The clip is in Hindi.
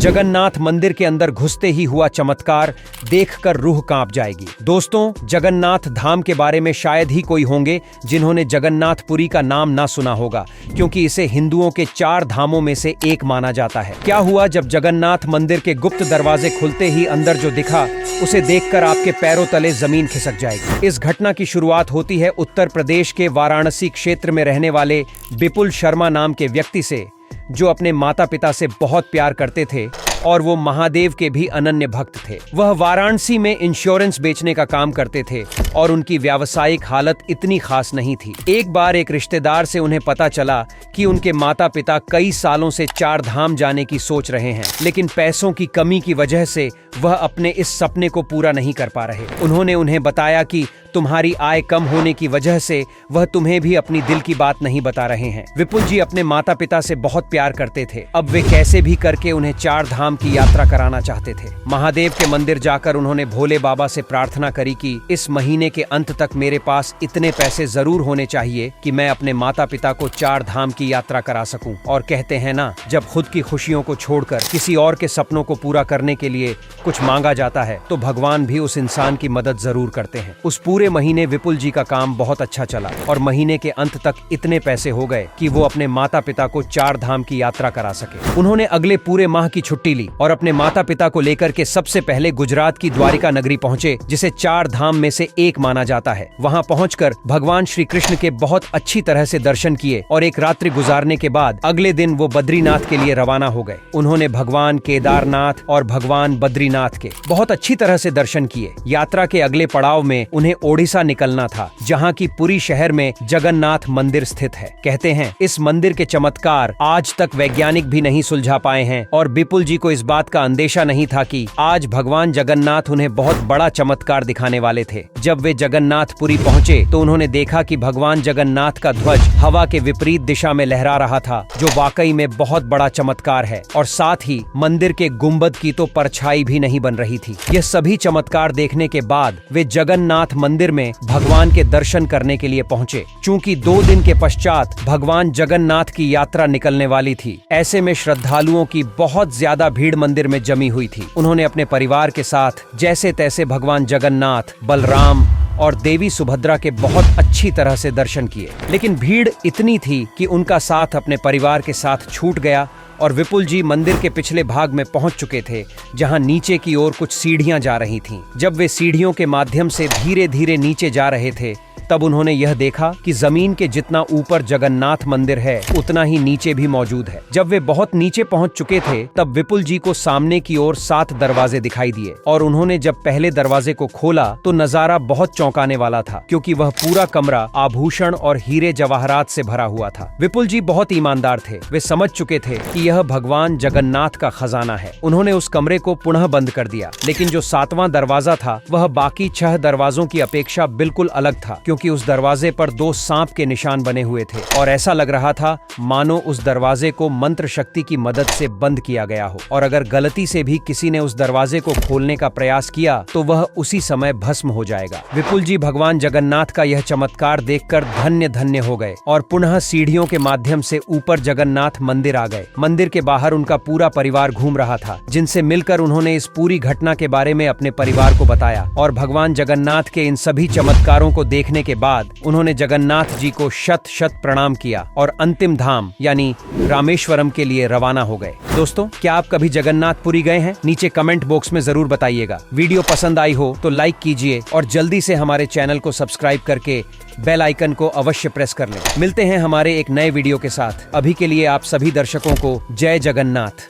जगन्नाथ मंदिर के अंदर घुसते ही हुआ चमत्कार देखकर रूह कांप जाएगी। दोस्तों, जगन्नाथ धाम के बारे में शायद ही कोई होंगे जिन्होंने जगन्नाथपुरी का नाम ना सुना होगा, क्योंकि इसे हिंदुओं के 4 धामों में से एक माना जाता है। क्या हुआ जब जगन्नाथ मंदिर के गुप्त दरवाजे खुलते ही अंदर जो दिखा, उसे देखकर आपके पैरों तले जमीन खिसक जाएगी। इस घटना की शुरुआत होती है उत्तर प्रदेश के वाराणसी क्षेत्र में रहने वाले विपुल शर्मा नाम के व्यक्ति से, जो अपने माता पिता से बहुत प्यार करते थे और वो महादेव के भी अनन्य भक्त थे। वह वाराणसी में इंश्योरेंस बेचने का काम करते थे और उनकी व्यावसायिक हालत इतनी खास नहीं थी। एक बार एक रिश्तेदार से उन्हें पता चला कि उनके माता पिता कई सालों से 4 धाम जाने की सोच रहे हैं, लेकिन पैसों की कमी की वजह से वह अपने इस सपने को पूरा नहीं कर पा रहे। उन्होंने उन्हें बताया कि तुम्हारी आय कम होने की वजह से वह तुम्हें भी अपनी दिल की बात नहीं बता रहे हैं। विपुल जी अपने माता पिता से बहुत प्यार करते थे। अब वे कैसे भी करके उन्हें 4 धाम की यात्रा कराना चाहते थे। महादेव के मंदिर जाकर उन्होंने भोले बाबा से प्रार्थना करी कि इस महीने के अंत तक मेरे पास इतने पैसे जरूर होने चाहिए कि मैं अपने माता पिता को 4 धाम की यात्रा करा सकूं। और कहते हैं ना, जब खुद की खुशियों को छोड़कर किसी और के सपनों को पूरा करने के लिए कुछ मांगा जाता है, तो भगवान भी उस इंसान की मदद जरूर करते हैं। उस पूरे महीने विपुल जी का काम बहुत अच्छा चला और महीने के अंत तक इतने पैसे हो गए कि वो अपने माता पिता को 4 धाम की यात्रा करा सके। उन्होंने अगले पूरे माह की छुट्टी ली और अपने माता पिता को लेकर के सबसे पहले गुजरात की द्वारिका नगरी पहुंचे, जिसे 4 धाम में से एक माना जाता है। वहां पहुंचकर भगवान श्री कृष्ण के बहुत अच्छी तरह से दर्शन किए और एक रात्रि गुजारने के बाद अगले दिन वो बद्रीनाथ के लिए रवाना हो गए। उन्होंने भगवान केदारनाथ और भगवान बद्रीनाथ के बहुत अच्छी तरह से दर्शन किए। यात्रा के अगले पड़ाव में उन्हें ओडिशा निकलना था, जहां की पुरी शहर में जगन्नाथ मंदिर स्थित है। कहते हैं इस मंदिर के चमत्कार आज तक वैज्ञानिक भी नहीं सुलझा पाए हैं और विपुल जी को इस बात का अंदेशा नहीं था कि आज भगवान जगन्नाथ उन्हें बहुत बड़ा चमत्कार दिखाने वाले थे। जब वे जगन्नाथपुरी पहुंचे तो उन्होंने देखा कि भगवान जगन्नाथ का ध्वज हवा के विपरीत दिशा में लहरा रहा था, जो वाकई में बहुत बड़ा चमत्कार है। और साथ ही मंदिर के गुंबद की तो परछाई भी नहीं बन रही थी। यह सभी चमत्कार देखने के बाद वे जगन्नाथ मंदिर में भगवान के दर्शन करने के लिए पहुंचे। चूंकि 2 दिन के पश्चात भगवान जगन्नाथ की यात्रा निकलने वाली थी, ऐसे में श्रद्धालुओं की बहुत ज्यादा भीड़ मंदिर में जमी हुई थी। उन्होंने अपने परिवार के साथ जैसे तैसे भगवान जगन्नाथ, बलराम और देवी सुभद्रा के बहुत अच्छी तरह से दर्शन किए, लेकिन भीड़ इतनी थी कि उनका साथ अपने परिवार के साथ छूट गया और विपुल जी मंदिर के पिछले भाग में पहुंच चुके थे, जहां नीचे की ओर कुछ सीढ़ियां जा रही थीं। जब वे सीढ़ियों के माध्यम से धीरे धीरे नीचे जा रहे थे, तब उन्होंने यह देखा कि जमीन के जितना ऊपर जगन्नाथ मंदिर है, उतना ही नीचे भी मौजूद है। जब वे बहुत नीचे पहुंच चुके थे, तब विपुल जी को सामने की ओर 7 दरवाजे दिखाई दिए और उन्होंने जब पहले दरवाजे को खोला तो नजारा बहुत चौंकाने वाला था, क्योंकि वह पूरा कमरा आभूषण और हीरे जवाहरात से भरा हुआ था। विपुल जी बहुत ईमानदार थे। वे समझ चुके थे कि यह भगवान जगन्नाथ का खजाना है। उन्होंने उस कमरे को पुनः बंद कर दिया, लेकिन जो 7वां दरवाजा था वह बाकी 6 दरवाजों की अपेक्षा बिल्कुल अलग था, क्योंकि उस दरवाजे पर 2 सांप के निशान बने हुए थे और ऐसा लग रहा था मानो उस दरवाजे को मंत्र शक्ति की मदद से बंद किया गया हो, और अगर गलती से भी किसी ने उस दरवाजे को खोलने का प्रयास किया तो वह उसी समय भस्म हो जाएगा। विपुल जी भगवान जगन्नाथ का यह चमत्कार देखकर धन्य धन्य हो गए और पुनः सीढ़ियों के माध्यम से ऊपर जगन्नाथ मंदिर आ गए। मंदिर के बाहर उनका पूरा परिवार घूम रहा था, जिनसे मिलकर उन्होंने इस पूरी घटना के बारे में अपने परिवार को बताया और भगवान जगन्नाथ के इन सभी चमत्कारों को देखने के बाद उन्होंने जगन्नाथ जी को शत शत प्रणाम किया और अंतिम धाम यानी रामेश्वरम के लिए रवाना हो गए। दोस्तों, क्या आप कभी जगन्नाथपुरी गए हैं? नीचे कमेंट बॉक्स में जरूर बताइएगा। वीडियो पसंद आई हो तो लाइक कीजिए और जल्दी से हमारे चैनल को सब्सक्राइब करके बेल आइकन को अवश्य प्रेस कर लें। मिलते हैं हमारे एक नए वीडियो के साथ। अभी के लिए आप सभी दर्शकों को जय जगन्नाथ।